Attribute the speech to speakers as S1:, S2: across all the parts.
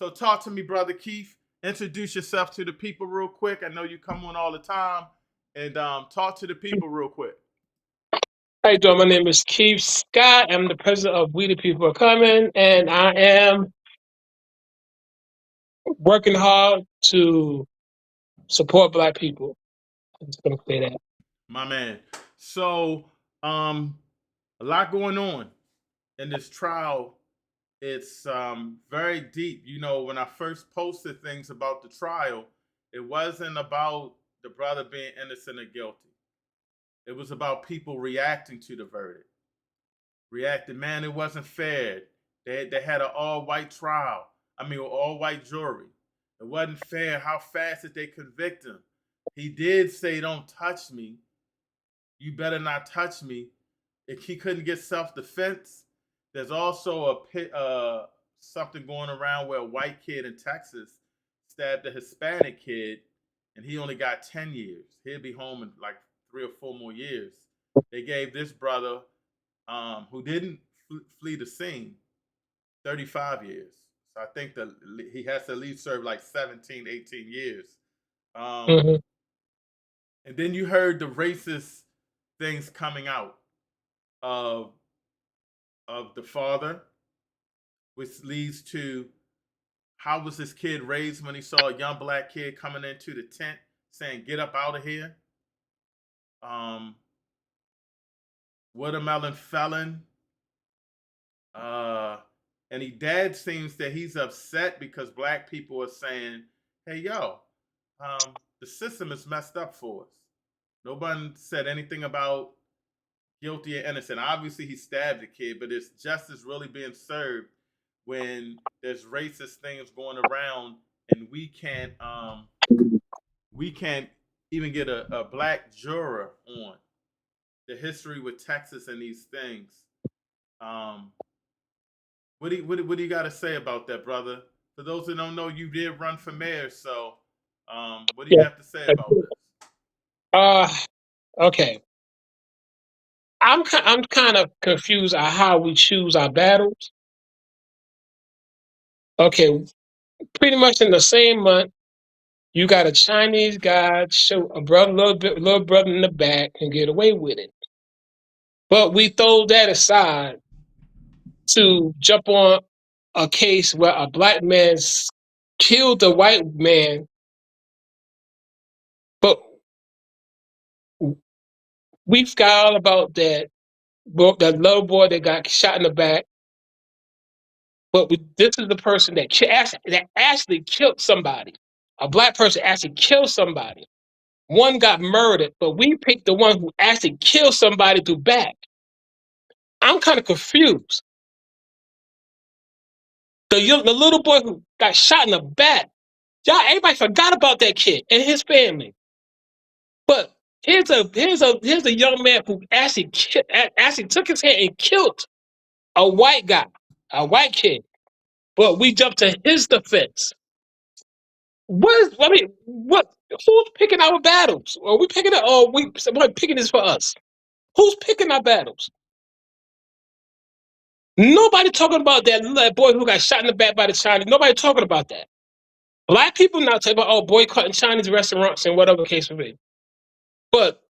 S1: So talk to me, brother Keith. Introduce yourself to the people real quick. I know you come on all the time, and talk to the people real quick.
S2: How you doing? My name is Keith Scott. I'm the president of We the People Are Coming, and I am working hard to support Black people. I'm just gonna say that.
S1: My man. So, a lot going on in this trial. It's very deep. You know, when I first posted things about the trial, it wasn't about the brother being innocent or guilty. It was about people reacting to the verdict. Reacting, man, it wasn't fair. They had an all white trial. I mean, all white jury. It wasn't fair. How fast did they convict him? He did say, "Don't touch me. You better not touch me." If he couldn't get self defense, there's also something going around where a white kid in Texas stabbed a Hispanic kid, and he only got 10 years. He'll be home in like 3 or 4 more years. They gave this brother, who didn't flee the scene, 35 years. So I think that he has to at least serve like 17, 18 years. Um,
S2: hmm
S1: and then you heard the racist things coming out of the father, which leads to how was this kid raised when he saw a young black kid coming into the tent saying, "Get up out of here." Um, Watermelon felon. Uh, and he dad seems that he's upset because black people are saying, "Hey, yo, the system is messed up for us." No one said anything about guilty or innocent. Obviously, he stabbed the kid, but is justice really being served when there's racist things going around and we can't even get a black juror on the history with Texas and these things. Um, what do you got to say about that, brother? For those who don't know, you did run for mayor, so what do you
S2: Yeah.
S1: have to say about this?
S2: Uh, okay. I'm kind of confused on how we choose our battles. Okay, pretty much in the same month, you got a Chinese guy show a brother, little brother in the back and get away with it. But we throw that aside to jump on a case where a black man killed a white man, but we forgot all about that little boy that got shot in the back. But this is the person that actually killed somebody. A black person actually killed somebody. One got murdered, but we picked the one who actually killed somebody through back. I'm kind of confused. The little boy who got shot in the back, everybody forgot about that kid and his family. But here's a young man who actually took his hand and killed a white guy, a white kid. But we jumped to his defense. What? Who's picking our battles? Are we picking it, or someone picking this for us? Who's picking our battles? Nobody talking about that boy who got shot in the back by the Chinese. Nobody talking about that. Black people now talk about boycotting Chinese restaurants and whatever the case may be. But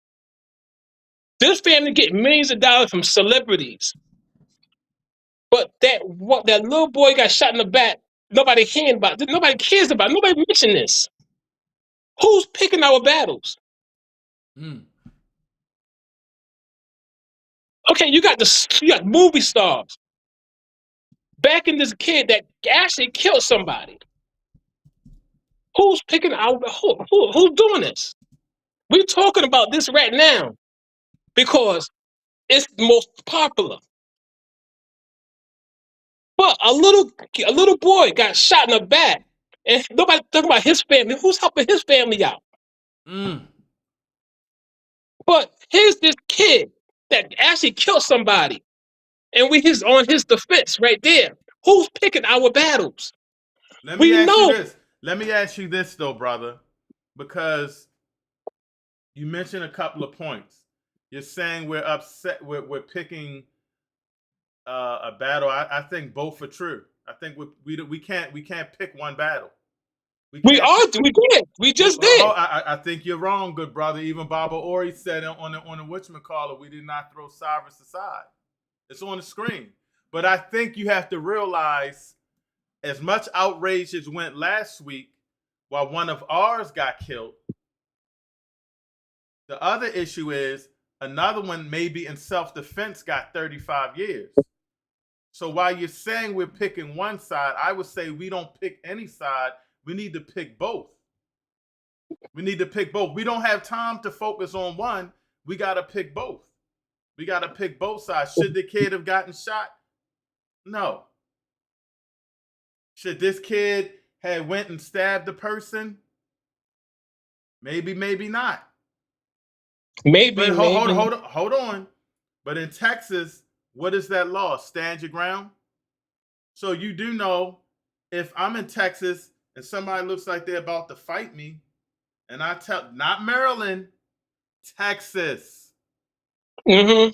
S2: this family get millions of dollars from celebrities. But that little boy got shot in the back. Nobody cares about. Nobody cares about. Nobody mentioned this. Who's picking our battles?
S1: Mm.
S2: Okay, you got movie stars backing this kid that actually killed somebody. Who's picking our who's doing this? We're talking about this right now because it's the most popular. But a little boy got shot in the back, and nobody talking about his family. Who's helping his family out?
S1: Mm.
S2: But here's this kid that actually killed somebody, and he's on his defense right there. Who's picking our battles?
S1: Let me
S2: We
S1: ask you
S2: know.
S1: this. Let me ask you this though, brother, because you mentioned a couple of points. You're saying we're upset. We're picking a battle. I think both are true. I think we can't pick one battle.
S2: We did. We just did.
S1: I think you're wrong, good brother. Even Baba Ori said on the whatchamacallit, we did not throw Cyrus aside. It's on the screen. But I think you have to realize, as much outrage as went last week while one of ours got killed, the other issue is another one, maybe in self-defense, got 35 years. So while you're saying we're picking one side, I would say we don't pick any side. We need to pick both. We need to pick both. We don't have time to focus on one. We got to pick both. We got to pick both sides. Should the kid have gotten shot? No. Should this kid have went and stabbed the person? Maybe, maybe not.
S2: Maybe.
S1: But hold on. But in Texas, what is that law? Stand your ground. So you do know, if I'm in Texas and somebody looks like they're about to fight me, and I tell, not Maryland, Texas,
S2: and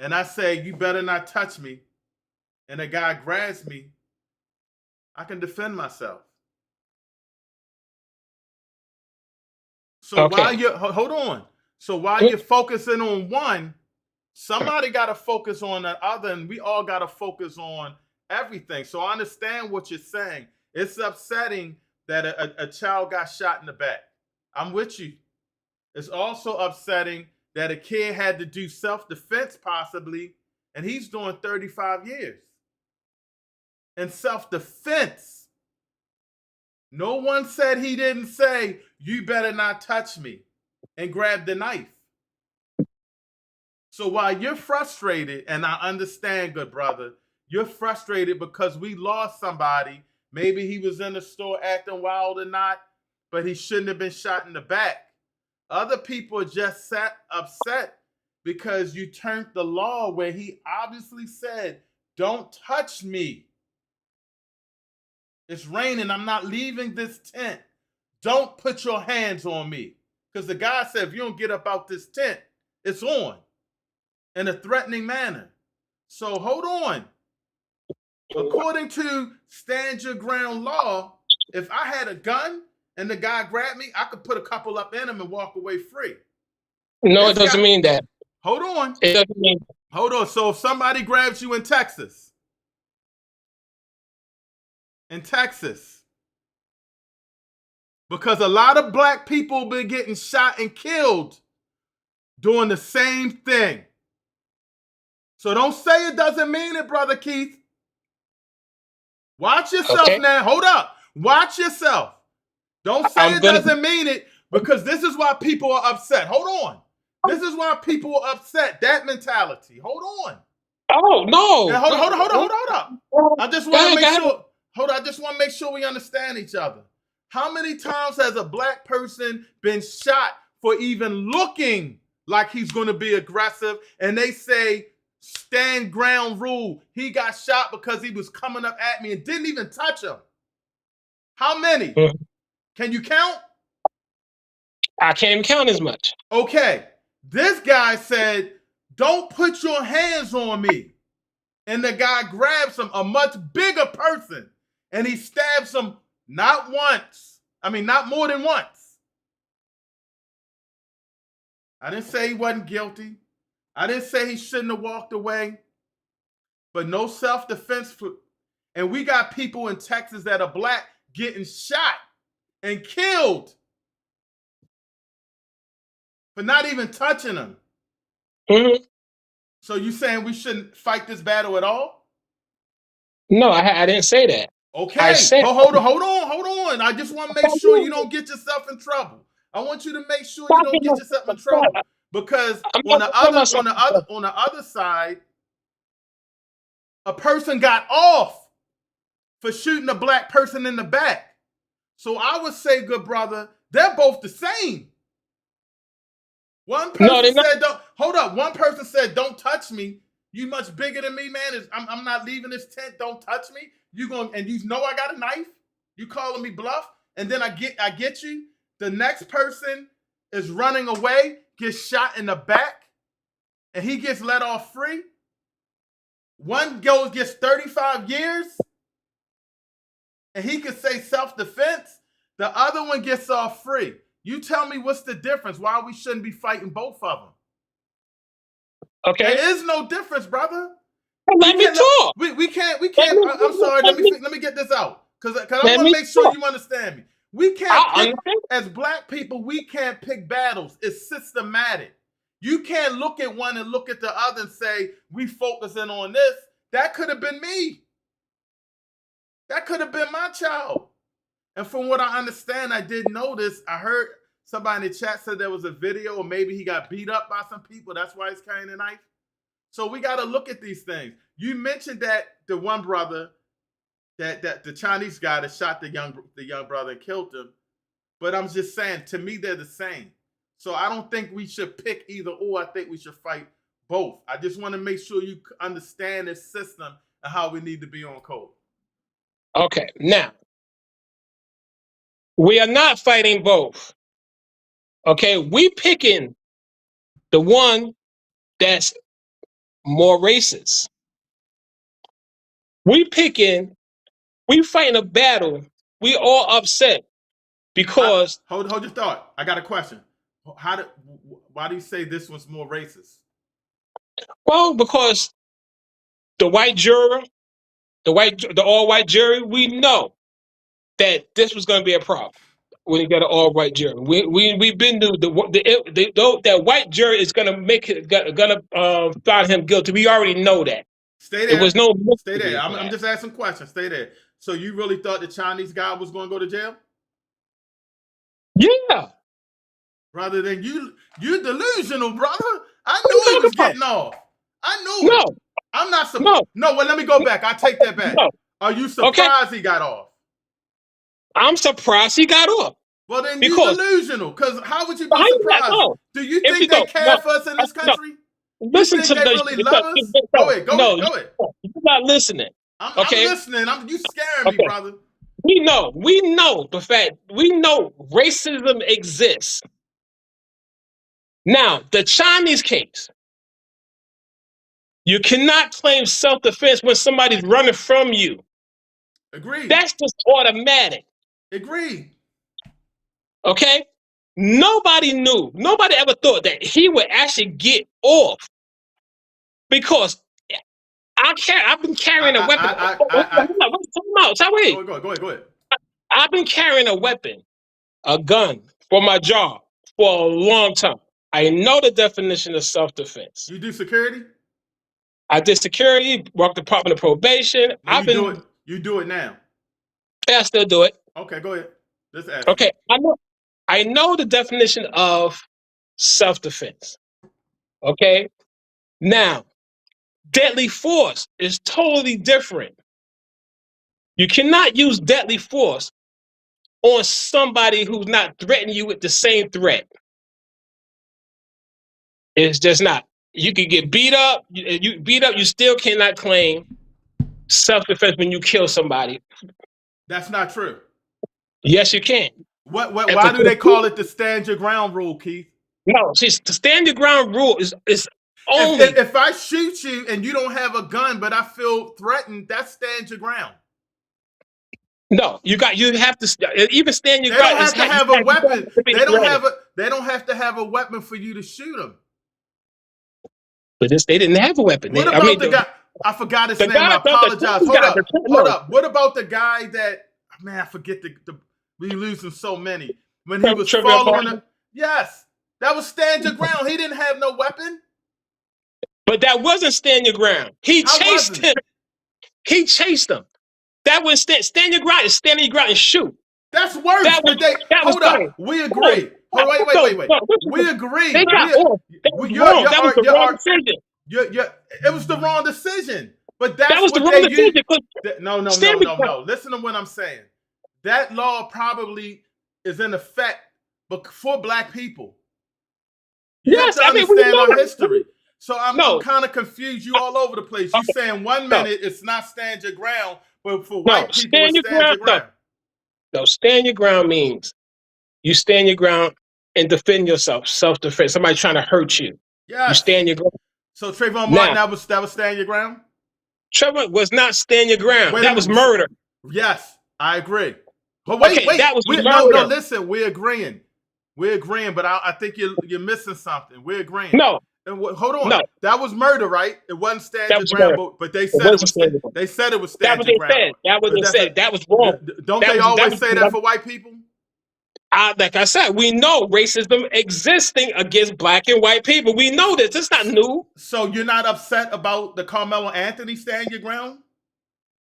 S1: I say, you better not touch me, and a guy grabs me, I can defend myself. So while you're, hold on. So while you're focusing on one, somebody got to focus on the other, and we all got to focus on everything. So I understand what you're saying. It's upsetting that a child got shot in the back. I'm with you. It's also upsetting that a kid had to do self-defense possibly, and he's doing 35 years. In self-defense. No one said he didn't say, you better not touch me, and grab the knife. So while you're frustrated, and I understand, good brother, you're frustrated because we lost somebody. Maybe he was in the store acting wild or not, but he shouldn't have been shot in the back. Other people are just upset because you turned the law where he obviously said, don't touch me. It's raining. I'm not leaving this tent. Don't put your hands on me. Because the guy said, if you don't get up out this tent, it's on. In a threatening manner. So hold on. According to stand your ground law, if I had a gun and the guy grabbed me, I could put a couple up in him and walk away free.
S2: No, it doesn't mean that.
S1: Hold on.
S2: It doesn't mean that.
S1: Hold on. So if somebody grabs you in Texas, because a lot of black people been getting shot and killed doing the same thing. So don't say it doesn't mean it, Brother Keith. Watch yourself now. Hold up. Watch yourself. Don't say it doesn't mean it, because this is why people are upset. Hold on. This is why people are upset. That mentality. Hold on.
S2: Oh, no.
S1: Now, hold up. I just want to make sure. Hold on. I just want to make sure we understand each other. How many times has a black person been shot for even looking like he's going to be aggressive, and they say, stand ground rule? He got shot because he was coming up at me and didn't even touch him. How many? Can you count?
S2: I can't even count as much.
S1: Okay. This guy said, don't put your hands on me. And the guy grabs him, a much bigger person, and he stabs him not once. I mean, not more than once. I didn't say he wasn't guilty. I didn't say he shouldn't have walked away. But no self-defense. And we got people in Texas that are black getting shot and killed for not even touching them. So you saying we shouldn't fight this battle at all?
S2: No, I didn't say that.
S1: Okay, hold on. I just want to make sure you don't get yourself in trouble. I want you to make sure you don't get yourself in trouble, because on the other side, a person got off for shooting a black person in the back. So I would say, good brother, they're both the same. One person said, hold up. One person said, don't touch me. You much bigger than me, man. I'm not leaving this tent. Don't touch me. You know I got a knife. You calling me bluff, and then I get you. The next person is running away, gets shot in the back, and he gets let off free. One gets 35 years. and he could say self-defense, the other one gets off free. You tell me what's the difference? Why we shouldn't be fighting both of them?
S2: Okay.
S1: There is no difference, brother.
S2: Let me talk.
S1: We can't. I'm sorry. Let me get this out because I want to make sure you understand me. We can't pick, as black people, we can't pick battles. It's systematic. You can't look at one and look at the other and say, we focusing on this. That could have been me. That could have been my child. And from what I understand, I did notice, I heard somebody in the chat said there was a video, or maybe he got beat up by some people. That's why he's carrying a knife. So we got to look at these things. You mentioned that the one brother, that the Chinese guy that shot the young brother and killed him. But I'm just saying, to me, they're the same. So I don't think we should pick either or. I think we should fight both. I just want to make sure you understand this system and how we need to be on code.
S2: Okay, now, we are not fighting both. Okay, we picking the one that's more racist. We fighting a battle. We all upset because
S1: hold your thought. I got a question. Why do you say this one's more racist?
S2: Well, because the white juror, the all-white jury, we know that this was going to be a problem when you got an all-white jury. We've been to that white jury is going to find him guilty. We already know that.
S1: Stay there.
S2: It was no.
S1: Stay there. I'm just asking questions. Stay there. So you really thought the Chinese guy was going to go to jail?
S2: Yeah.
S1: Rather than you're delusional, brother. I knew he was getting off. I knew it. I'm not surprised. No, well, let me go back. I take that back. No. Are you surprised he got off?
S2: I'm surprised he got off.
S1: Well, then you're delusional. Because how would you be surprised? Do you think they care for us in this country?
S2: Listen to
S1: they really love us? Go ahead.
S2: You're not listening.
S1: I'm listening. You scaring me, brother.
S2: We know the fact. We know racism exists. Now, the Chinese case, you cannot claim self-defense when somebody's running from you.
S1: Agreed.
S2: That's just automatic.
S1: Agreed.
S2: Okay? Nobody ever thought that he would actually get off because I've been carrying a weapon.
S1: Go ahead.
S2: I've been carrying a weapon, a gun, for my job for a long time. I know the definition of self-defense.
S1: You do security?
S2: I did security, worked Department of Probation.
S1: You do it now?
S2: Yeah, I still do it.
S1: Okay, go ahead. Let's ask.
S2: Okay, I know the definition of self-defense. Okay? Now, deadly force is totally different. You cannot use deadly force on somebody who's not threatening you with the same threat. It's just not. You can get beat up. You still cannot claim self-defense when you kill somebody.
S1: That's not true.
S2: Yes, you can.
S1: Why do they call it the stand your ground rule, Keith?
S2: No, see, the stand your ground rule is only
S1: if I shoot you and you don't have a gun, but I feel threatened, that's stand your ground.
S2: No, you have to even stand your ground.
S1: They don't have to have a weapon. They don't have to have a weapon for you to shoot them.
S2: But they didn't have a weapon.
S1: What about the guy? I forgot his name. I apologize. Hold up. What about the guy that? Man, I forget we losing so many. When he was following. Yes, that was stand your ground. He didn't have no weapon.
S2: But that wasn't stand your ground. He chased him. He chased him. That was stand your ground. Is stand your ground and shoot.
S1: That's worse. Hold up. We agree. Wait. We agree.
S2: They got off. That was the wrong decision.
S1: It was the wrong decision. But that
S2: was the wrong decision.
S1: No. Listen to what I'm saying. That law probably is in effect, but for black people. You have to understand our history. So I'm kind of confused. You all over the place. You saying 1 minute it's not stand your ground, but for white people it's stand your ground.
S2: No, stand your ground means you stand your ground and defend yourself, self-defense. Somebody trying to hurt you.
S1: Yes.
S2: You stand your ground.
S1: So Trayvon Martin, that was stand your ground?
S2: Trayvon was not stand your ground. That was murder.
S1: Yes. I agree. But
S2: Okay, that was
S1: No,
S2: murder.
S1: listen, we're agreeing. We're agreeing, but I think you're missing something. We're agreeing.
S2: No,
S1: And hold on,
S2: no,
S1: that was murder, right? It wasn't stand
S2: that
S1: your
S2: was
S1: ground,
S2: murder.
S1: but they
S2: It
S1: said it
S2: wasn't
S1: was.
S2: standing.
S1: They said it was
S2: That
S1: stand
S2: what
S1: your
S2: they
S1: ground.
S2: said. That what
S1: But
S2: they
S1: that's
S2: said. That was wrong.
S1: don't
S2: That
S1: they
S2: was that
S1: always
S2: was
S1: say that for white people?
S2: like I said, we know racism existing against black and white people. We know this. It's not new.
S1: So you're not upset about the Carmelo Anthony stand your ground?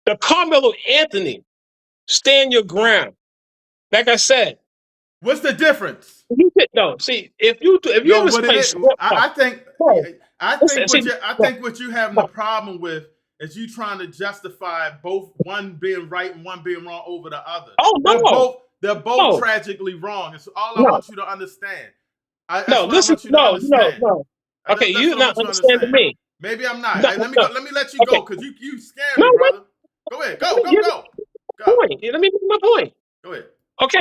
S2: The Carmelo Anthony, stand your ground. Like I said,
S1: What's the difference?
S2: you could no. See, if you
S1: No,
S2: ever
S1: what it
S2: play
S1: is,
S2: sports, no,
S1: I think,
S2: no,
S1: I
S2: listen,
S1: think
S2: see, no,
S1: what you having the
S2: no.
S1: problem with is you trying to justify both one being right and one being wrong over the other.
S2: Oh no,
S1: They're both
S2: no,
S1: tragically wrong. It's all I
S2: no,
S1: want you to understand.
S2: no.
S1: That's what I
S2: Listen,
S1: want you to
S2: no, no,
S1: understand.
S2: no. Okay,
S1: That's
S2: you
S1: what I
S2: not
S1: want you to
S2: understanding
S1: understand.
S2: me.
S1: Maybe I'm not.
S2: No,
S1: Let me
S2: no.
S1: go. Let me let you
S2: Okay,
S1: go because you scare
S2: no.
S1: me,
S2: What?
S1: brother. Go ahead.
S2: Let me
S1: Go.
S2: get
S1: Go.
S2: my
S1: Go.
S2: point. Let me get my point.
S1: Go ahead.
S2: Okay,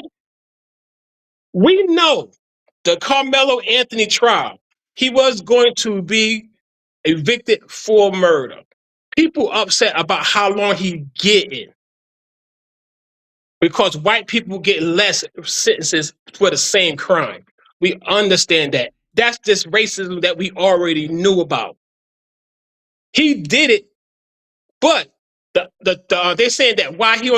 S2: we know the Carmelo Anthony trial. He was going to be evicted for murder. People upset about how long he getting because white people get less sentences for the same crime. We understand that. That's just racism that we already knew about. He did it, but they're saying that why he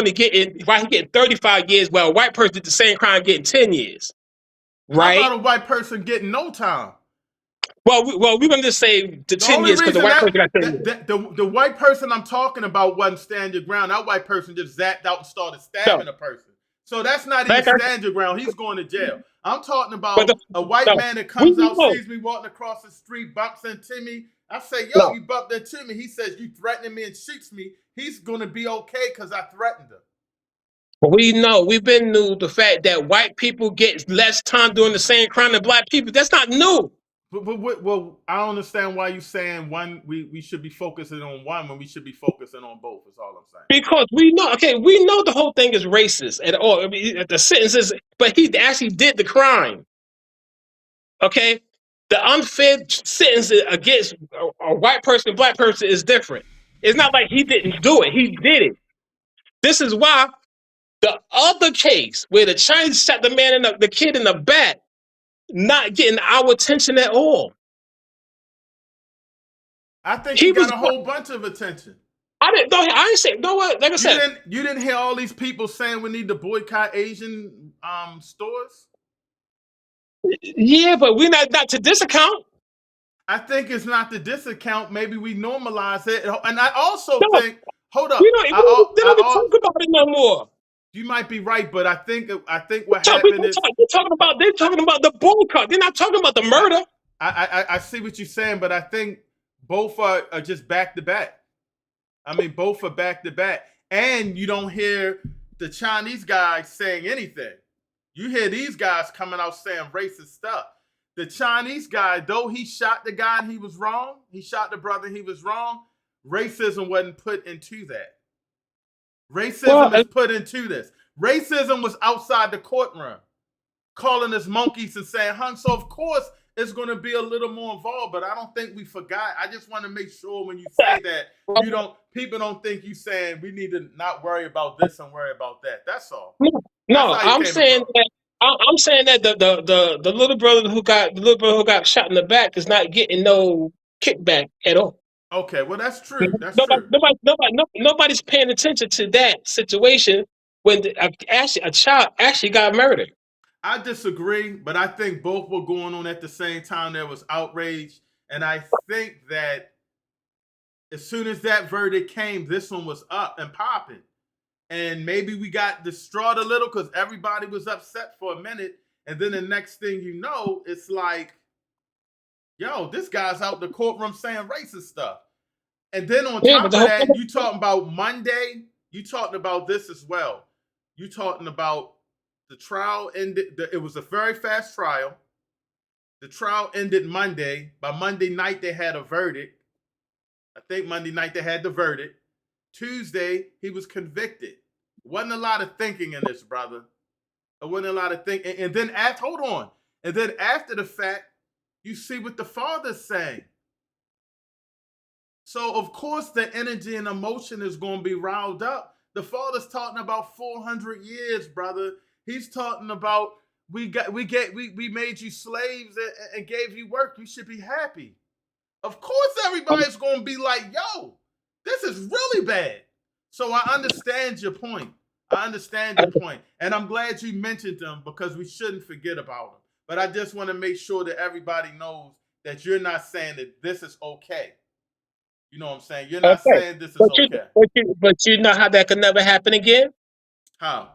S2: getting 35 years while a white person did the same crime getting 10 years,
S1: How
S2: right?
S1: about a white person getting no time?
S2: We're gonna just say the
S1: The
S2: 10
S1: only
S2: years because the
S1: reason
S2: white person got 10 years.
S1: the white person I'm talking about wasn't stand your ground. That white person just zapped out and started
S2: No,
S1: stabbing a person. So that's not even
S2: like I,
S1: stand your ground. He's going to jail. I'm talking
S2: but
S1: about a white
S2: no,
S1: man that
S2: we
S1: comes out,
S2: know.
S1: sees me walking across the street, bumps into me. I say, yo,
S2: No,
S1: you bumped into me. He says, you threatening me and shoots me. He's going to be okay because I threatened him.
S2: we know. We've been knew the fact that white people get less time doing the same crime than black people. That's not new.
S1: Well, I don't understand why you saying one. We should be focusing on one when we should be focusing on both. Is all I'm saying.
S2: Because we know, okay, we know the whole thing is racist at all. I mean, the sentences, but he actually did the crime. Okay, the unfair sentence against a white person, black person is different. It's not like he didn't do it; he did it. This is why the other case where the Chinese shot the man in the kid in the back, not getting our attention at all.
S1: I think
S2: He
S1: he
S2: was.
S1: got a whole bunch of attention.
S2: I didn't. No, I didn't say. No, what? Like I said,
S1: You didn't hear all these people saying we need to boycott Asian stores.
S2: yeah, but we're not to this account.
S1: I think it's not the disaccount. Maybe we normalize it, and I also
S2: No,
S1: think. Hold
S2: we
S1: up,
S2: don't. They don't even talk about it no more.
S1: you might be right, but I think what happened is
S2: They're talking about the boycott. They're not talking about the
S1: I
S2: murder.
S1: I see what you're saying, but I think both are just back to back. I mean, both are back to back, and you don't hear the Chinese guys saying anything. You hear these guys coming out saying racist stuff. The Chinese guy, though he shot the guy and he was wrong, he shot the brother and he was wrong, racism wasn't put into that.
S2: Well,
S1: Racism is put into this. Racism was outside the courtroom, calling us monkeys and saying, hun, so of course it's going to be a little more involved, but I don't think we forgot. I just want to make sure when you say that, people don't think you saying we need to not worry about this and worry about that. That's all. That's
S2: no,
S1: how you
S2: I'm
S1: came
S2: saying
S1: across.
S2: that. I'm saying that the little brother who got shot in the back is not getting no kickback at all.
S1: Okay, well that's true. That's true.
S2: Nobody's paying attention to that situation when a child actually got murdered.
S1: I disagree, but I think both were going on at the same time. There was outrage, and I think that as soon as that verdict came, this one was up and popping. And maybe we got distraught a little because everybody was upset for a minute. And then the next thing you know, it's like, yo, this guy's out the courtroom saying racist stuff. And then on
S2: Yeah, but
S1: top
S2: the
S1: of
S2: whole
S1: that, you talking about Monday, you talking about this as well. You talking about the trial ended, it was a very fast trial. The trial ended Monday. By Monday night, they had a verdict. I think Monday night they had the verdict. Tuesday, he was convicted. Wasn't a lot of thinking in this, brother. There wasn't a lot of thinking. And then after, hold on. And then after the fact, you see what the father's saying. So of course the energy and emotion is going to be riled up The Father's talking about 400 years, brother. He's talking about we made you slaves and gave you work. You should be happy. Of course, everybody's going to be like, yo, this is really bad. So I understand your point. I understand your point. And I'm glad you mentioned them because we shouldn't forget about them. But I just want to make sure that everybody knows that you're not saying that this is okay. You know what I'm saying? You're not
S2: Okay.
S1: saying this is okay.
S2: But you know how that could never happen again?
S1: How?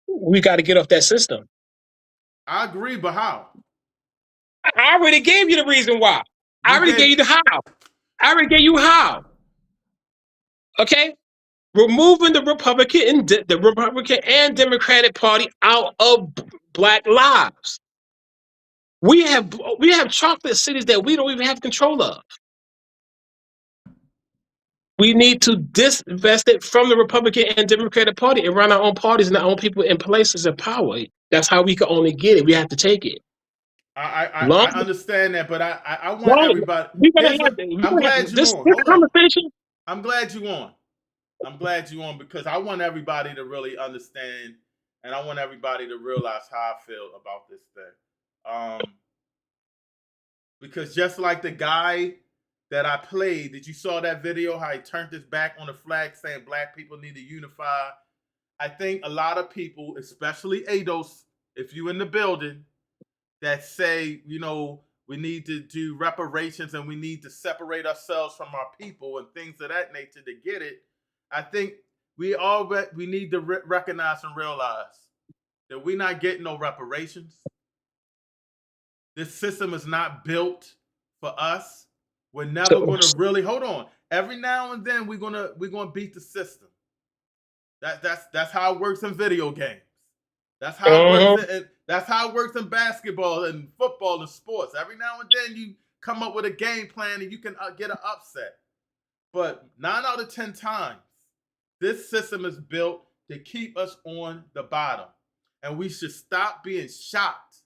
S2: We got to get off that system.
S1: I agree, but how?
S2: I already gave you the reason why. I already gave you the how. I already gave you how. Okay? Removing the Republican and Democratic Party out of Black lives. We have chocolate cities that we don't even have control of. We need to disinvest it from the Republican and Democratic Party and run our own parties and our own people in places of power. That's how we can only get it. We have to take it.
S1: I understand that, but I want everybody. I'm glad you're on. Hold on. I'm glad you're on. I'm glad you're on because I want everybody to really understand and I want everybody to realize how I feel about this thing. Because just like the guy that I played, did you saw that video how he turned his back on the flag saying black people need to unify? I think a lot of people, especially ADOS, if you in the building, that say, you know, we need to do reparations and we need to separate ourselves from our people and things of that nature to get it. I think we need to recognize and realize that we're not getting no reparations. This system is not built for us. We're never going to really hold on. Every now and then we're gonna beat the system. That's how it works in video games. That's how it works. That's how it works in basketball and football and sports. Every now and then you come up with a game plan and you can get an upset. But 9 out of 10 times, this system is built to keep us on the bottom. And we should stop being shocked.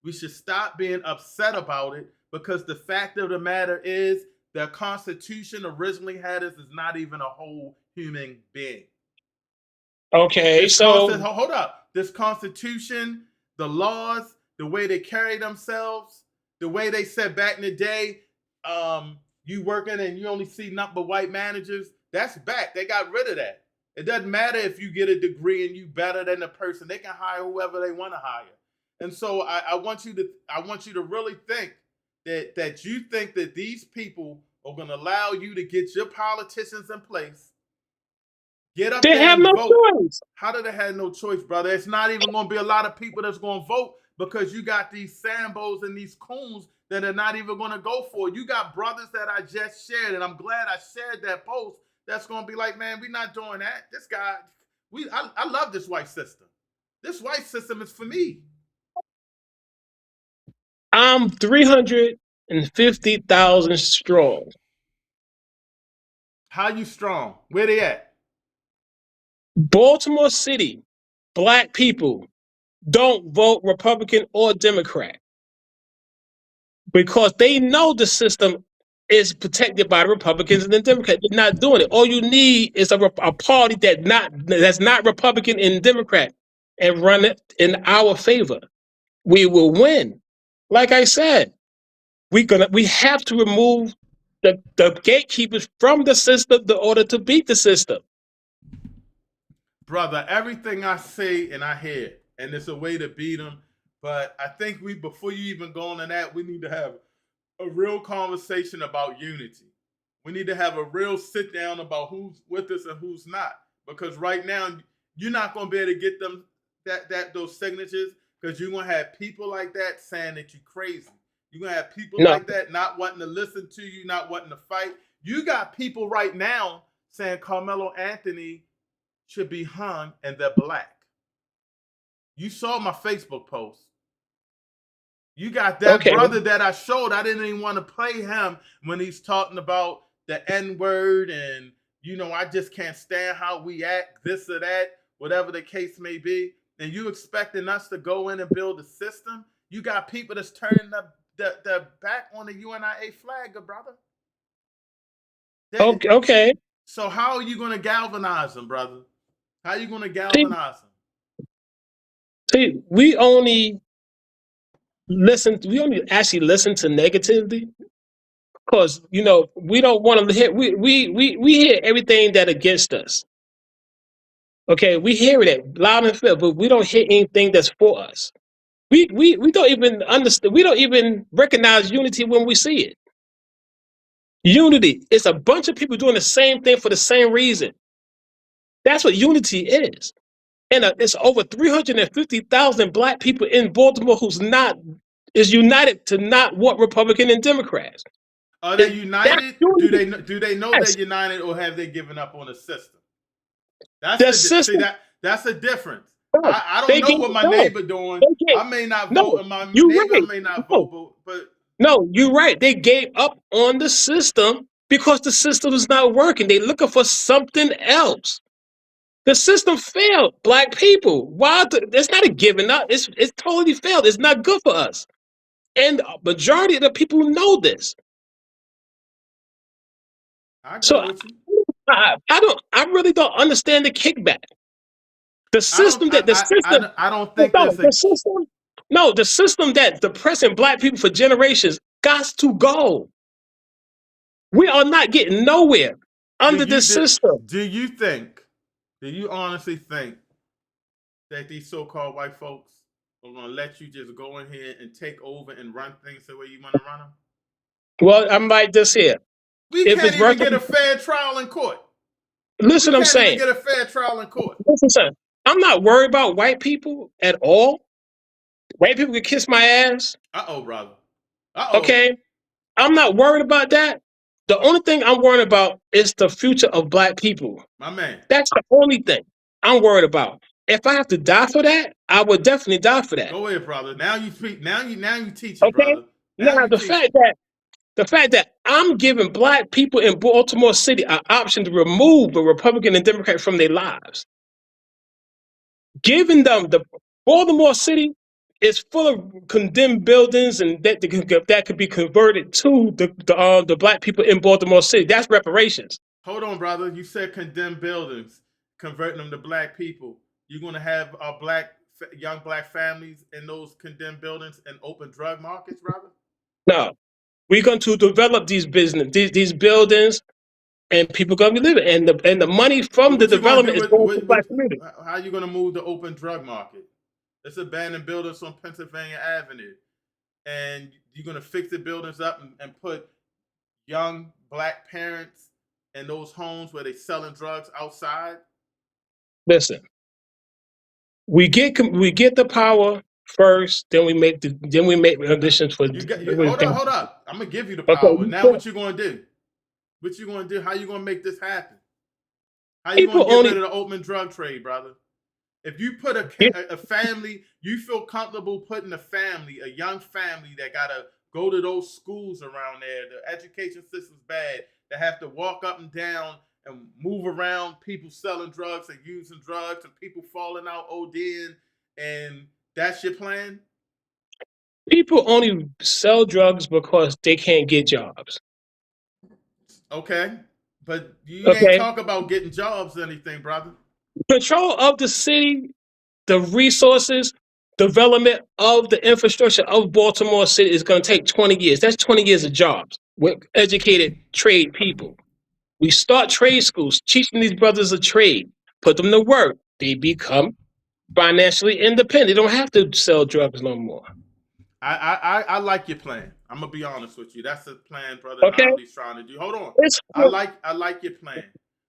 S1: We should stop being upset about it because the fact of the matter is the Constitution originally had us as not even a whole human being.
S2: Okay,
S1: hold up. This Constitution, the laws, the way they carry themselves, the way they said back in the day, you working and you only see nothing but white managers, that's back. They got rid of that. It doesn't matter if you get a degree and you better than the person. They can hire whoever they want to hire. And so I want you to really think that you think that these people are going to allow you to get your politicians in place. Get up there and vote.
S2: Choice.
S1: How do they have no choice, brother? It's not even going to be a lot of people that's going to vote because you got these Sambos and these coons that are not even going to go for it. You got brothers that I just shared, and I'm glad I shared that post. That's going to be like, man, we're not doing that. This guy, I love this white system. This white system is for me.
S2: I'm 350,000 strong.
S1: How you strong? Where they at?
S2: Baltimore City, black people don't vote Republican or Democrat because they know the system is protected by the Republicans and the Democrats. They're not doing it. All you need is a party that's not Republican and Democrat and run it in our favor. We will win. Like I said, we have to remove the gatekeepers from the system in order to beat the system.
S1: Brother, everything I say and I hear, and there's a way to beat them. But I think before you even go on to that, we need to have a real conversation about unity. We need to have a real sit down about who's with us and who's not. Because right now, you're not going to be able to get them those signatures because you're going to have people like that saying that you're crazy. You're going to have people like that not wanting to listen to you, not wanting to fight. You got people right now saying Karmelo Anthony should be hung and they're black. You saw my Facebook post. You got that brother that I showed. I didn't even want to play him when he's talking about the N-word and, you know, I just can't stand how we act, this or that, whatever the case may be. And you expecting us to go in and build a system? You got people that's turning the back on the UNIA flag, brother.
S2: Okay.
S1: So how are you going to galvanize them, brother? How are you going to
S2: See,
S1: galvanize them?
S2: see, we only listen. We only actually listen to negativity because we don't want to hear. We hear everything that against us. Okay, we hear it loud and clear, but we don't hear anything that's for us. We don't even understand. We don't even recognize unity when we see it. Unity is a bunch of people doing the same thing for the same reason. That's what unity is. And it's over 350,000 black people in Baltimore who's not is united to not want Republican and Democrats.
S1: Are they
S2: That's
S1: united?
S2: unity.
S1: Do they know they're
S2: Yes.
S1: united, or have they given up on the system? That's
S2: The
S1: the see
S2: system.
S1: that's the difference.
S2: No,
S1: I don't
S2: they
S1: know
S2: gave
S1: what my
S2: no.
S1: neighbor doing.
S2: They gave
S1: I may not
S2: no.
S1: vote, and my
S2: You
S1: neighbor
S2: right.
S1: may not
S2: No,
S1: vote, but
S2: no, you're right. They gave up on the system because the system is not working. They're looking for something else. The system failed black people. Why? It's not a giving up. It's totally failed. It's not good for us. And a majority of the people know this.
S1: I agree
S2: So
S1: with you.
S2: I really don't understand the kickback. The system that the system
S1: I don't think
S2: no
S1: there's a
S2: the system no the system that depressing black people for generations got to go. We are not getting nowhere
S1: do
S2: under
S1: you
S2: this system.
S1: do you think do you honestly think that these so-called white folks are gonna let you just go in here and take over and run things the way you want to run them?
S2: Well, I'm like this here.
S1: We
S2: If
S1: can't
S2: it's
S1: even
S2: working,
S1: get a fair trial in court. We
S2: listen, I'm
S1: can't even
S2: saying.
S1: get a fair trial in court.
S2: Listen, son, I'm not worried about white people at all. White people can kiss my ass.
S1: Uh oh, brother. Uh oh,
S2: Okay, I'm not worried about that. The only thing I'm worried about is the future of black people.
S1: my man.
S2: That's the only thing I'm worried about. If I have to die for that, I would definitely die for that.
S1: Go ahead, brother. Now you speak. Now you teaching,
S2: Okay.
S1: brother. Now
S2: Now
S1: you teaching.
S2: the fact that I'm giving black people in Baltimore City an option to remove a Republican and Democrat from their lives, giving them the Baltimore City is full of condemned buildings and that could be converted to the black people in Baltimore City. That's reparations.
S1: Hold on, brother. You said condemned buildings, converting them to black people. You're gonna have young black families in those condemned buildings and open drug markets, brother.
S2: No, we're going to develop these buildings, and people going to be living, and the money from
S1: But
S2: the
S1: what you gonna do
S2: development is
S1: with
S2: going to the black community.
S1: how you gonna move the open drug market? It's abandoned buildings on Pennsylvania Avenue, and you're gonna fix the buildings up and put young black parents in those homes where they selling drugs outside.
S2: Listen, we get the power first, then we make conditions for.
S1: Hold up. I'm gonna give you the power.
S2: Okay,
S1: Now what you gonna do? What you gonna do? How you gonna make this happen? How you gonna
S2: people
S1: get rid
S2: only
S1: of the open drug trade, brother? If you put
S2: get
S1: a family, you feel comfortable putting a young family that gotta go to those schools around there. The education system's bad. They have to walk up and down and move around people selling drugs and using drugs and people falling out ODing, and that's your plan?
S2: people only sell drugs because they can't get jobs.
S1: Okay. But you ain't
S2: Okay,
S1: talk about getting jobs or anything, brother.
S2: control of the city, the resources, development of the infrastructure of Baltimore City is going to take 20 years. That's 20 years of jobs with educated trade people. We start trade schools, teaching these brothers a trade, put them to work. They become financially independent. They don't have to sell drugs no more.
S1: I like your plan. I'm gonna be honest with you. That's the plan, brother.
S2: Okay,
S1: Namdi's trying to do. Hold on.
S2: it's
S1: I like your plan,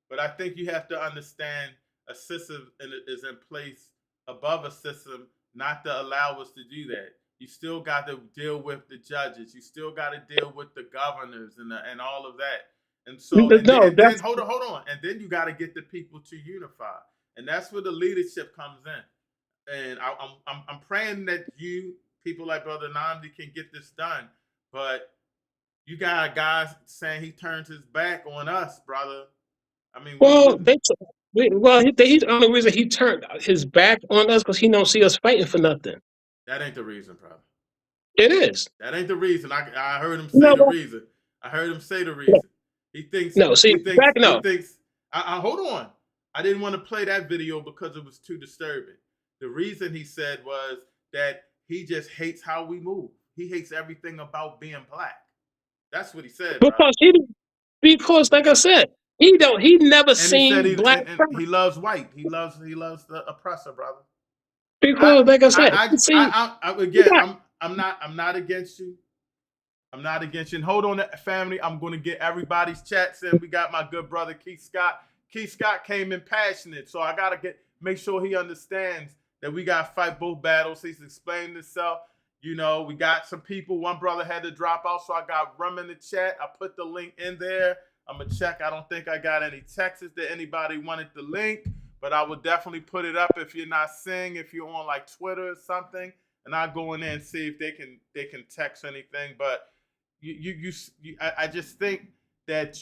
S1: but I think you have to understand a system is in place above a system, not to allow us to do that. You still got to deal with the judges. You still got to deal with the governors and all of that. And so
S2: no.
S1: and then
S2: That's
S1: hold on, and then you got to get the people to unify, and that's where the leadership comes in. And I'm praying that you people like Brother Namdi can get this done. But you got guys saying he turns his back on us, brother. I mean,
S2: well. He's the only reason he turned his back on us because he don't see us fighting for nothing.
S1: that ain't the reason, brother.
S2: It is.
S1: That ain't the reason. I heard him say
S2: No,
S1: the reason. I heard him say the
S2: no,
S1: reason. He thinks
S2: no. See,
S1: he thinks
S2: back
S1: he
S2: no.
S1: thinks Hold on. I didn't want to play that video because it was too disturbing. The reason he said was that he just hates how we move. He hates everything about being black. That's what he said, brother.
S2: Because like I said, he never
S1: And he said
S2: seen black
S1: and
S2: crime.
S1: he loves white. He loves the oppressor, brother.
S2: Because like I said, see,
S1: Again, I'm not against you. I'm not against you. And hold on, family. I'm going to get everybody's chats in. We got my good brother Keith Scott. Keith Scott came in passionate, so I gotta make sure he understands that we gotta fight both battles. He's explaining himself. You know, we got some people. One brother had to drop out, so I got Rum in the chat. I put the link in there. I'm gonna check. I don't think I got any texts that anybody wanted the link, but I would definitely put it up if you're not seeing. If you're on like Twitter or something, and I'll go in there and see if they can text anything. But I just think that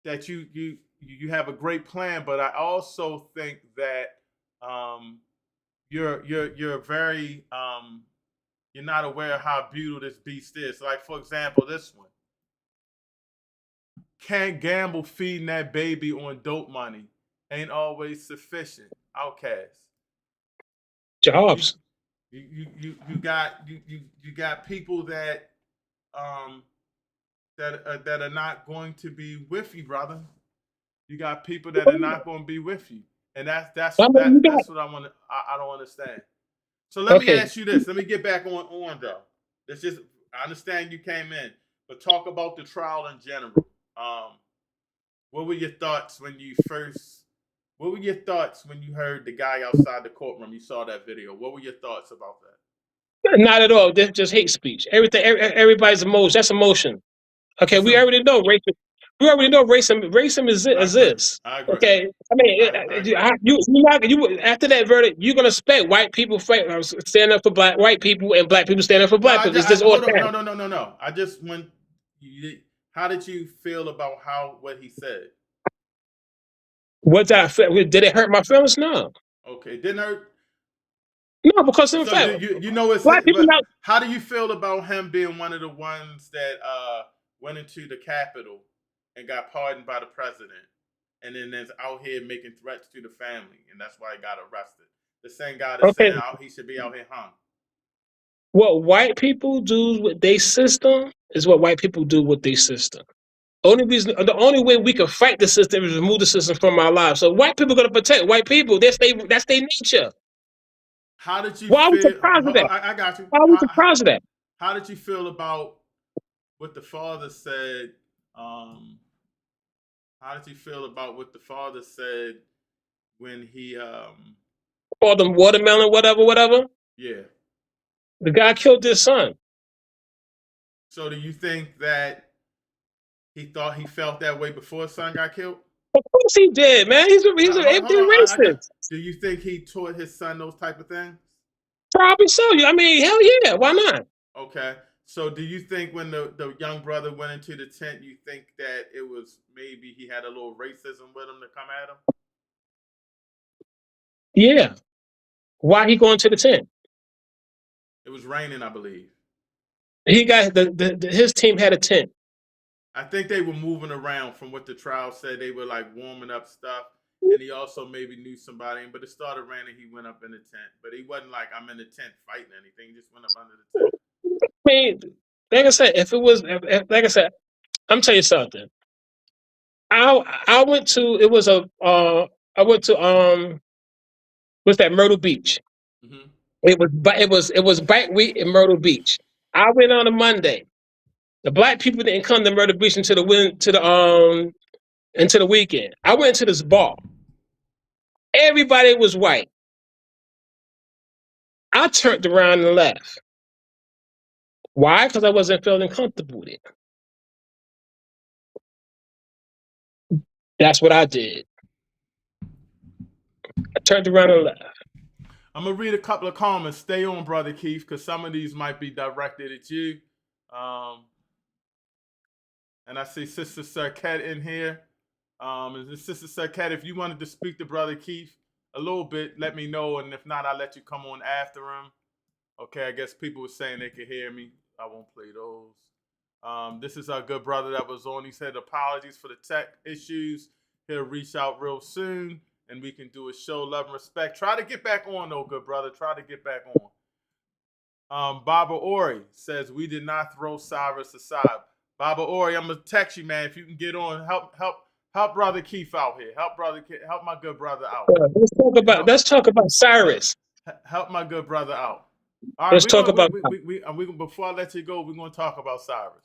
S1: that you have a great plan, but I also think that you're very you're not aware of how beautiful this beast is. Like for example, this one. Can't gamble feeding that baby on dope money. Ain't always sufficient. Outcast.
S2: jobs.
S1: You got people that that are not going to be with you, brother. You got people that are not going to be with you, and that's
S2: I mean, you got
S1: what I want. I don't understand. So let me
S2: okay.
S1: ask you this. Let me get back on though. It's just I understand you came in, but talk about the trial in general. What were your thoughts when you first? What were your thoughts when you heard the guy outside the courtroom? You saw that video. What were your thoughts about that?
S2: Not at all. Just hate speech. Everything. Everybody's emotion. That's emotion. Okay,
S1: It's
S2: we
S1: a.
S2: already know racism. We already know racism
S1: I agree.
S2: exists.
S1: I agree.
S2: Okay, I mean,
S1: I agree.
S2: you after that verdict, you're gonna expect white people fight, stand up for white people, and black people stand up for
S1: No,
S2: black people. It's just all
S1: hold on.
S2: that.
S1: No. I just went. How did you feel about what he said?
S2: What did I feel? Did it hurt my feelings? No,
S1: Okay, didn't hurt.
S2: no, because in
S1: So do
S2: fact,
S1: you know it's
S2: black people
S1: but
S2: now.
S1: how do you feel about him being one of the ones that went into the Capitol and got pardoned by the president, and then is out here making threats to the family, and that's why he got arrested? The same guy that's
S2: Okay,
S1: saying he should be out here hung.
S2: what white people do with their system is what white people do with their system. The only way we can fight the system is remove the system from our lives. So white people are gonna protect white people. That's their nature.
S1: How did you
S2: Why are we
S1: feel?
S2: surprised of that?
S1: I got you.
S2: Why are we surprised of that?
S1: How did you feel about what the father said? How did you feel about what the father said when he
S2: Call them watermelon, whatever.
S1: yeah.
S2: The guy killed his son.
S1: So do you think that he felt that way before his son got killed?
S2: Of course he did, man. He's an
S1: Hold
S2: empty
S1: on.
S2: racist.
S1: Do you think he taught his son those type of things?
S2: Probably so. I mean, hell yeah. Why not?
S1: Okay. So do you think when the young brother went into the tent, you think that it was maybe he had a little racism with him to come at him?
S2: Yeah. Why he going to the tent?
S1: It was raining, I believe.
S2: He got his team had a tent.
S1: I think they were moving around from what the trial said. They were like warming up stuff. And he also maybe knew somebody, but it started raining. He went up in the tent, but he wasn't like I'm in the tent fighting anything. He just went up under the tent.
S2: I mean, like I said, like I said, I'm telling you something. I went to it was a I went to what's that Myrtle Beach.
S1: Mm-hmm.
S2: It was Bike Week in Myrtle Beach. I went on a Monday. The black people didn't come to Myrtle Beach until the weekend. I went to this bar. Everybody was white. I turned around and left. Why? Because I wasn't feeling comfortable with it. That's what I did. I turned around and left.
S1: I'm gonna read a couple of comments. Stay on, brother Keith, because some of these might be directed at you. And I see Sister Sarkette in here. Sister Sarkette, if you wanted to speak to brother Keith a little bit, let me know, and if not, I'll let you come on after him. Okay, I guess people were saying they could hear me. I won't play those. This is our good brother that was on. He said apologies for the tech issues. He'll reach out real soon, and we can do a show love and respect. Try to get back on, though, good brother. Try to get back on. Baba Ori says we did not throw Cyrus aside. Baba Ori, I'm gonna text you, man. If you can get on, help brother Keith out here. Help my good brother out.
S2: Let's talk about Cyrus.
S1: Help my good brother out. All right,
S2: Let's talk about
S1: before I let you go, we're gonna talk about Cyrus.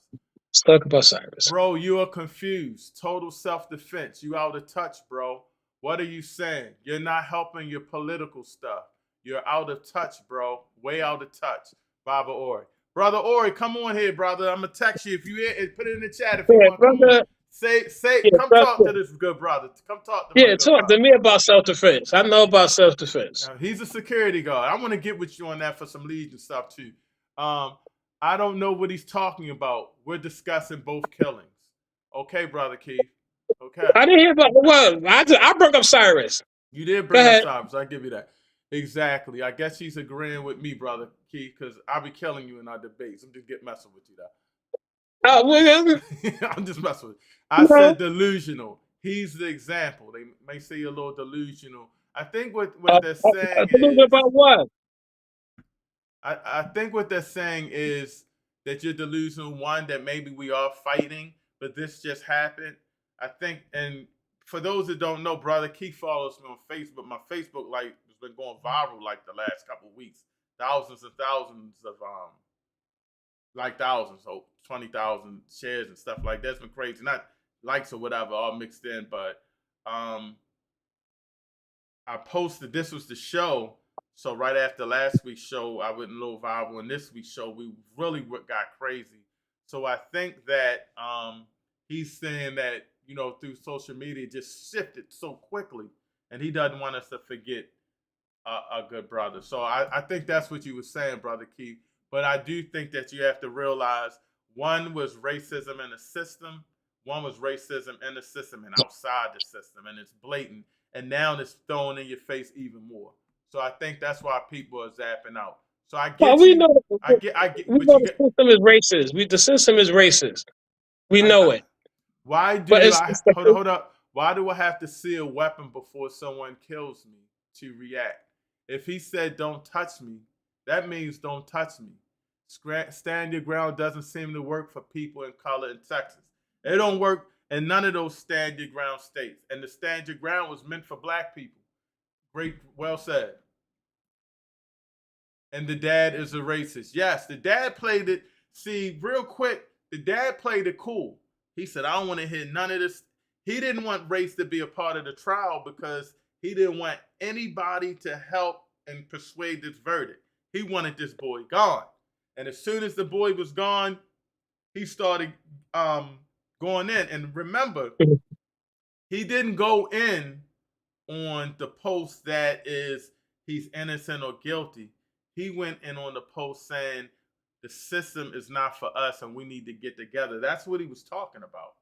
S2: Let's talk about Cyrus.
S1: Bro, you are confused. Total self-defense. You out of touch, bro. What are you saying? You're not helping your political stuff. You're out of touch, bro. Way out of touch. Baba Ori. Brother Ori, come on here, brother. I'm gonna text you. If you put it in the chat if you want to come on. Come talk to this good brother. Come talk to
S2: talk to me about self-defense. I know about self-defense.
S1: He's a security guard. I want to get with you on that for some leads and stuff too. I don't know what he's talking about. We're discussing both killings. Okay, brother Keith. Okay.
S2: I didn't hear about what I brought up Cyrus.
S1: You did bring up Cyrus. I give you that. Exactly. I guess he's agreeing with me, brother Keith, because I'll be killing you in our debates. I'm just messing with you, though. I'm just messing with you. I said delusional. He's the example. They may say you're a little delusional. I think what they're saying is
S2: about what?
S1: I think what they're saying is that you're delusional. One, that maybe we are fighting, but this just happened. I think, and for those that don't know, brother Keith follows me on Facebook. My Facebook has been going viral like the last couple of weeks. Thousands and thousands of thousands, so 20,000 shares and stuff like that. It's been crazy. Not likes or whatever, all mixed in, but I posted, this was the show. So right after last week's show, I went a little viral. And this week's show, we really got crazy. So I think that he's saying that, through social media, just shifted so quickly. And he doesn't want us to forget a good brother. So I think that's what you were saying, Brother Keith. But I do think that you have to realize one was racism in the system. One was racism in the system and outside the system. And it's blatant. And now it's thrown in your face even more. So I think that's why people are zapping out. So I get
S2: we know
S1: the
S2: system is racist. The system is racist. We know it.
S1: Why do hold up? Why do I have to see a weapon before someone kills me to react? If he said don't touch me, that means don't touch me. Stand your ground doesn't seem to work for people in color in Texas. It don't work in none of those stand your ground states. And the stand your ground was meant for black people. Great, well said. And the dad is a racist. Yes, the dad played it. See, real quick, the dad played it cool. He said, I don't want to hear none of this. He didn't want race to be a part of the trial because he didn't want anybody to help and persuade this verdict. He wanted this boy gone. And as soon as the boy was gone, he started going in. And remember, he didn't go in on the post that is he's innocent or guilty. He went in on the post saying the system is not for us and we need to get together. That's what he was talking about.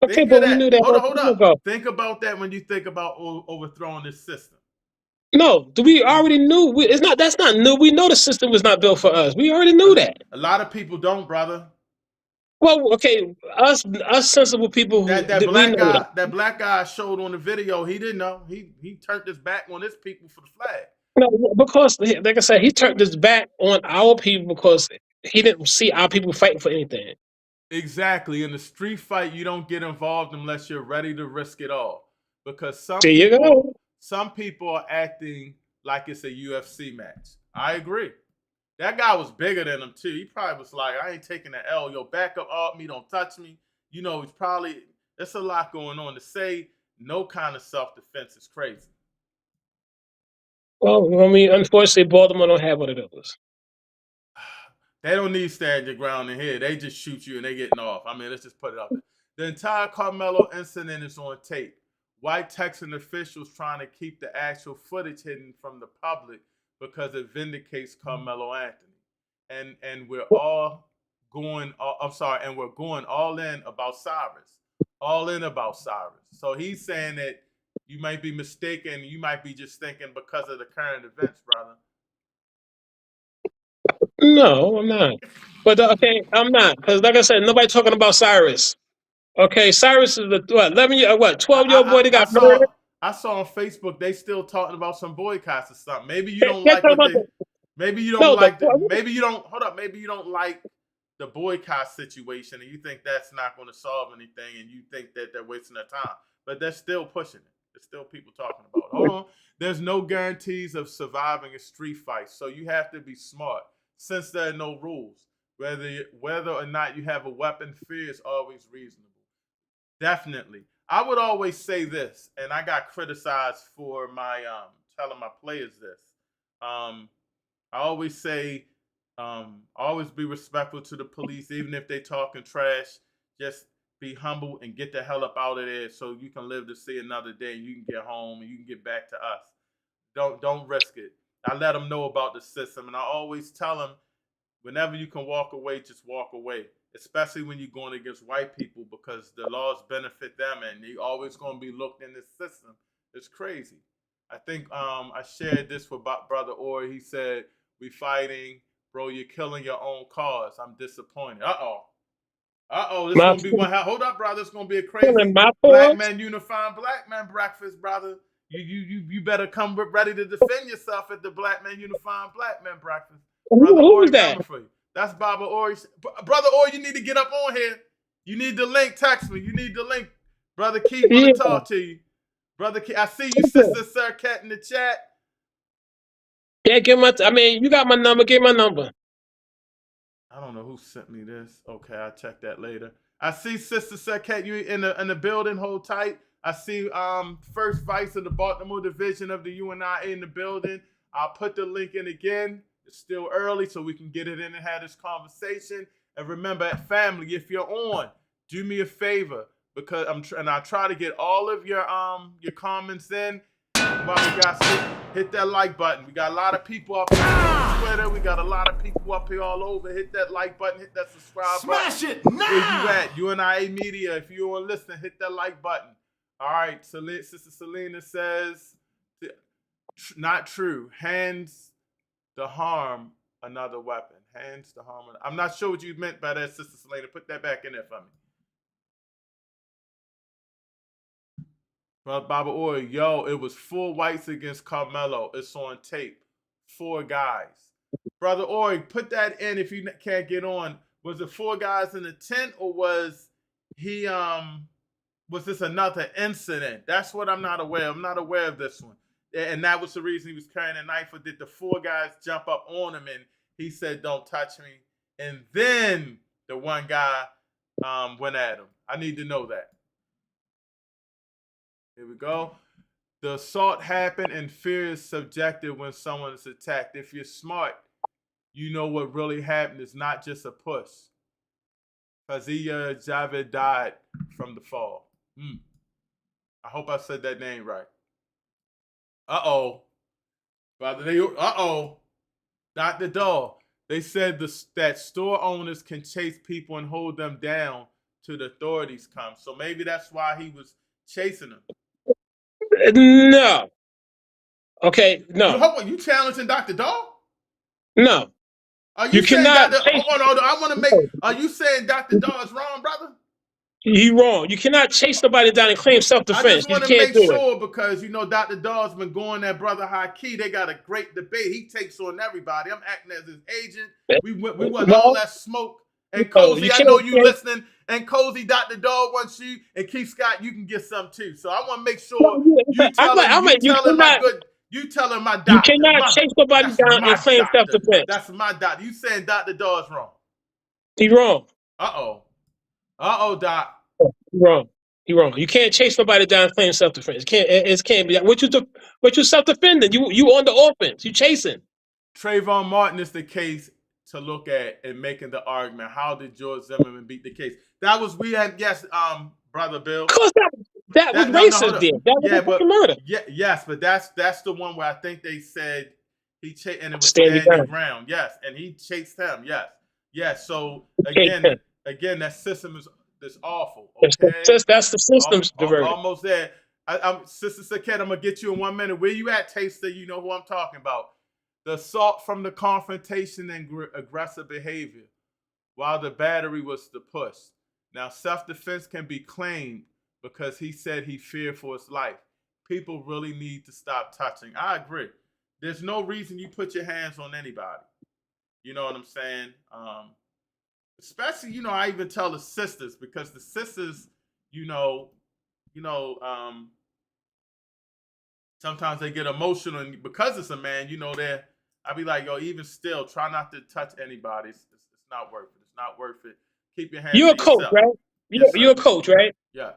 S2: Okay, but we knew that.
S1: Hold up. Think about that when you think about overthrowing this system.
S2: No, we already knew. That's not new. We know the system was not built for us. We already knew that.
S1: A lot of people don't, brother.
S2: Well, okay, us sensible people.
S1: That black guy showed on the video. He didn't know. He turned his back on his people for the flag.
S2: No, because like I said, he turned his back on our people because he didn't see our people fighting for anything.
S1: Exactly. In the street fight, you don't get involved unless you're ready to risk it all. Because some people are acting like it's a UFC match. I agree. That guy was bigger than him, too. He probably was like, I ain't taking the L. Yo, back up off me. Don't touch me. He's probably, there's a lot going on. To say no kind of self-defense is crazy.
S2: Well, I mean, unfortunately, Baltimore don't have one of those.
S1: They don't need stand your ground in here. They just shoot you and they getting off. I mean, let's just put it out there. The entire Karmelo incident is on tape. White Texan officials trying to keep the actual footage hidden from the public because it vindicates Karmelo Anthony. And we're all going, and we're going all in about Cyrus. All in about Cyrus. So he's saying that you might be mistaken. You might be just thinking because of the current events, brother.
S2: No, I'm not. But okay, I'm not because, like I said, nobody talking about Cyrus. Okay, Cyrus is the what 11 year, what 12-year-old boy that
S1: I
S2: got murdered.
S1: saw on Facebook they still talking about some boycotts or something. Maybe you
S2: Can't
S1: don't
S2: talk
S1: like what
S2: about
S1: they. Maybe you don't
S2: no the
S1: like the. Maybe you don't. Hold up. Maybe you don't like the boycott situation, and you think that's not going to solve anything, and you think that they're wasting their time. But they're still pushing it. There's still people talking about it. Hold on. There's no guarantees of surviving a street fight, so you have to be smart. Since there are no rules, whether or not you have a weapon, fear is always reasonable. Definitely. I would always say this, and I got criticized for my telling my players this. Um, I always say, always be respectful to the police, even if they talking trash. Just be humble and get the hell up out of there, so you can live to see another day. And you can get home and you can get back to us. Don't risk it. I let them know about the system, and I always tell them whenever you can walk away, just walk away. Especially when you're going against white people because the laws benefit them and they always going to be looked in this system. It's crazy. I think I shared this with brother Ori. He said, "We fighting, bro. You're killing your own cause. I'm disappointed." This is
S2: my
S1: gonna be one. Hold up, brother. It's gonna be a
S2: killing
S1: crazy
S2: my
S1: black
S2: cause.
S1: man unifying black man breakfast, brother. You better come ready to defend yourself at the black man unifying black man breakfast. Brother
S2: Who
S1: Ori
S2: was that?
S1: coming for you. That's Baba Ori. Brother Ori, you need to get up on here. You need the link. Text me. You need the link. Brother Keith want to
S2: Yeah.
S1: talk to you. Brother Keith, I see you, sister Sir Cat in the chat.
S2: Yeah, give my. I mean, you got my number. Give my number.
S1: I don't know who sent me this. Okay, I'll check that later. I see Sister Saket, you in the building. Hold tight. I see first vice of the Baltimore division of the UNIA in the building. I'll put the link in again. It's still early, so we can get it in and have this conversation. And remember, family, if you're on, do me a favor because and I try to get all of your comments in. While we got hit that like button. We got a lot of people up here on Twitter. We got a lot of people up here all over. Hit that like button. Hit that subscribe button.
S3: Smash it now!
S1: Where you at? UNIA Media. If you want to listen, hit that like button. All right. Sister Selena says, not true. Hands to harm another weapon. Hands to harm. I'm not sure what you meant by that, Sister Selena. Put that back in there for me. Well, Baba Ori, yo, it was 4 whites against Carmelo. It's on tape. 4 guys. Brother Ori, put that in if you can't get on. Was it 4 guys in the tent or was he was this another incident? That's what I'm not aware of. I'm not aware of this one. And that was the reason he was carrying a knife, or did the 4 guys jump up on him and he said, "Don't touch me"? And then the one guy went at him. I need to know that. Here we go. The assault happened and fear is subjective when someone is attacked. If you're smart, you know what really happened is not just a push. Fazia Javed died from the fall. I hope I said that name right. Brother, Dr. Dahl. They said that store owners can chase people and hold them down till the authorities come. So maybe that's why he was chasing them.
S2: No. Okay. No.
S1: You challenging Dr. Dahl?
S2: No.
S1: Are you
S2: You
S1: saying
S2: cannot
S1: Dr.
S2: chase.
S1: Hold on, I want to make. Are you saying Dr. Dahl is wrong, brother?
S2: You wrong. You cannot chase somebody down and claim
S1: I
S2: self-defense.
S1: just
S2: You
S1: want to
S2: can't
S1: make
S2: do it.
S1: sure because Dr. Dahl's been going at Brother High Key. They got a great debate. He takes on everybody. I'm acting as his agent. We want all
S2: No.
S1: that smoke. And
S2: No.
S1: Cozy,
S2: You
S1: I
S2: can't.
S1: know you listening. And Cozy, Dr. Dahl wants you. And Keith Scott, you can get some too. So I want to make sure you
S2: I'm like,
S1: you telling my
S2: you
S1: doctor.
S2: cannot chase somebody
S1: That's
S2: down and
S1: my
S2: claim
S1: doctor.
S2: self-defense.
S1: That's my doctor. You saying Dr. Dahl's wrong.
S2: He's wrong.
S1: Doc.
S2: He's wrong. He's wrong. You can't chase somebody down and claim self-defense. It can't be that. What you self-defending? You on the offense. You chasing.
S1: Trayvon Martin is the case to look at and making the argument. How did George Zimmerman beat the case? That was Brother Bill.
S2: Of course, that was racist. There, that was a fucking murder.
S1: Yes, but that's the one where I think they said he chased, and it was
S2: Stand your
S1: standing
S2: ground.
S1: ground. Yes, and he chased him. Yes. So
S2: Chase him.
S1: again, that system is awful. Okay,
S2: That's the system's diverted.
S1: almost there. I'm Sister Saket, I'm gonna get you in 1 minute. Where you at, Taster? You know who I'm talking about. The assault from the confrontation and aggressive behavior. while the battery was the push. Now, self-defense can be claimed because he said he feared for his life. People really need to stop touching. I agree. There's no reason you put your hands on anybody. You know what I'm saying? Especially, I even tell the sisters, because the sisters, sometimes they get emotional, and because it's a man, I be like, yo, even still, try not to touch anybody. It's not worth it. It's not worth it. Keep your hands
S2: You're a
S1: to
S2: coach,
S1: yourself.
S2: right?
S1: Yes,
S2: You're a
S1: sir.
S2: coach, right?
S1: Yeah.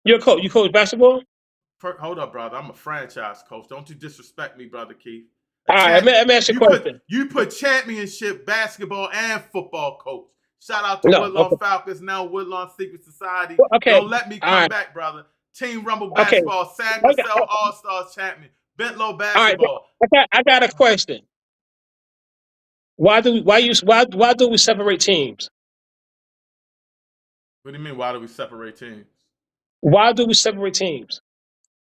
S2: You're a coach. You coach basketball?
S1: Hold up, brother. I'm a franchise coach. Don't you disrespect me, brother Keith.
S2: All right, let me ask you a question.
S1: You put championship basketball and football coach. Shout out to
S2: No,
S1: Woodlawn
S2: okay.
S1: Falcons, now Woodlawn Secret Society.
S2: Well, okay.
S1: Don't let me
S2: All
S1: come
S2: right.
S1: back, brother. Team Rumble
S2: Okay.
S1: basketball, San Marcel All-Stars champion, Bentlow basketball.
S2: All right, I got a question. Why do we separate teams?
S1: What do you mean? Why do we separate teams?
S2: Why do we separate teams?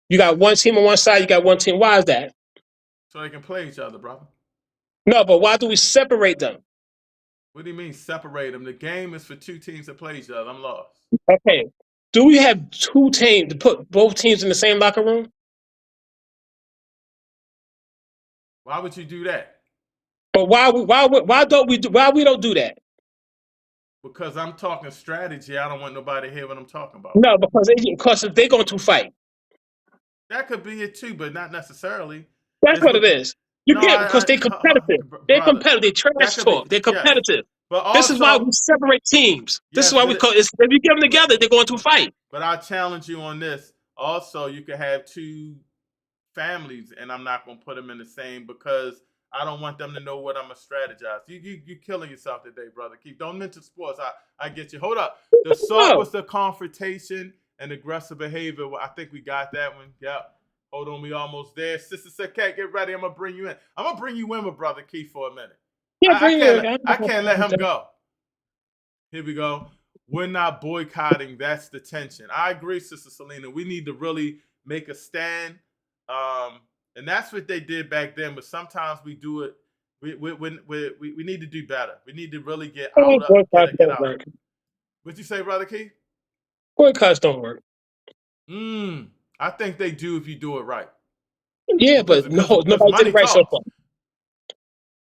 S2: You got one team on one side, you got one team. Why is that?
S1: So they can play each other, brother.
S2: No, but why do we separate them?
S1: What do you mean separate them? The game is for two teams to play each other. I'm lost.
S2: Okay. Do we have two teams to put both teams in the same locker room?
S1: Why would you do that?
S2: But why don't we do that?
S1: Because I'm talking strategy. I don't want nobody to hear what I'm talking about.
S2: No, because they're going to fight.
S1: That could be it too, but not necessarily.
S2: That's what it is. Because they're competitive. They're competitive. They trash talk. They're competitive.
S1: But also,
S2: this is why we separate teams. This is why we call it. If you get them together, they're going to fight.
S1: But I challenge you on this. Also, you could have two families, and I'm not going to put them in the same, because I don't want them to know what I'm going to strategize. You killing yourself today, brother Keith. Don't mention sports. I get you. Hold up. The assault was the confrontation and aggressive behavior. Well, I think we got that one. Yep. Hold on, we almost there. Sister Saket, get ready. I'm going to bring you in. I'm going to bring you in with Brother Keith for a minute.
S2: Yeah,
S1: I can't let him go. Here we go. We're not boycotting. That's the tension. I agree, Sister Selena. We need to really make a stand. And that's what they did back then. But sometimes we do it. We need to do better. We need to really get out. Get out. What'd you say, Brother Keith?
S2: Boycotts don't work.
S1: I think they do if you do it right.
S2: Yeah, but nobody did it right so far.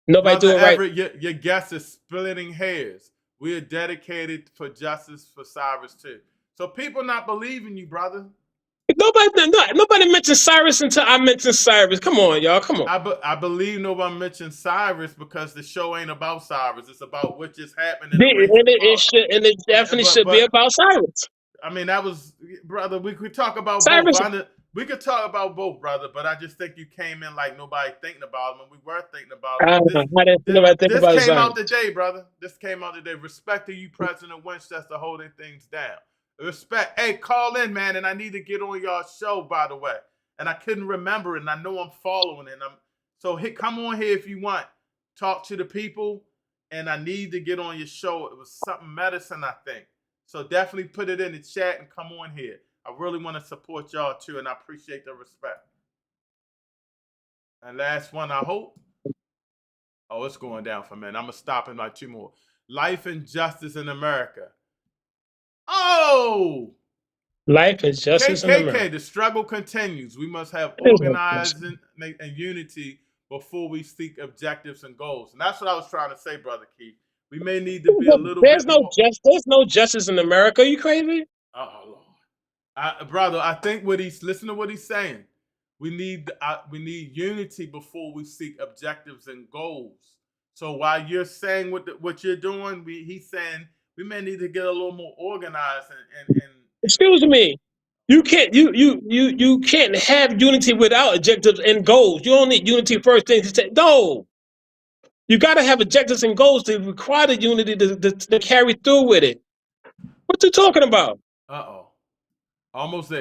S2: Nobody do it right.
S1: Everett, your guest is splitting hairs. We are dedicated for justice for Cyrus too. So people not believing you, brother.
S2: Nobody mentioned Cyrus until I mentioned Cyrus. Come on, y'all. Come on.
S1: I believe nobody mentioned Cyrus because the show ain't about Cyrus. It's about what just happened.
S2: And it definitely should be about Cyrus.
S1: I mean, that was, brother, we could talk about Cyrus. Both. We could talk about both, brother, but I just think you came in like nobody thinking about them, and we were thinking about it. This came out today, brother. This came out today. Respect to you, President Winchester, holding things down. Respect. Hey, call in, man, and I need to get on y'all show, by the way. And I couldn't remember it, and I know I'm following it. So come on here if you want. Talk to the people, and I need to get on your show. It was something medicine, I think. So definitely put it in the chat and come on here. I really want to support y'all too, and I appreciate the respect. And last one, I hope. Oh, it's going down for a minute. I'm going to stop in like two more. Life and justice in America. Oh!
S2: Life and justice in America.
S1: The struggle continues. We must have organizing and unity before we seek objectives and goals. And that's what I was trying to say, Brother Keith. We may need to be a little bit more.
S2: There's no justice in America. Are you crazy?
S1: Oh, Lord. Brother, I think listen to what he's saying. We need unity before we seek objectives and goals. So while you're saying what you're doing, he's saying we may need to get a little more organized and
S2: excuse me. You can't have unity without objectives and goals. You don't need unity first thing to say. No. You got to have objectives and goals to require the unity to carry through with it. What you talking about?
S1: Almost there.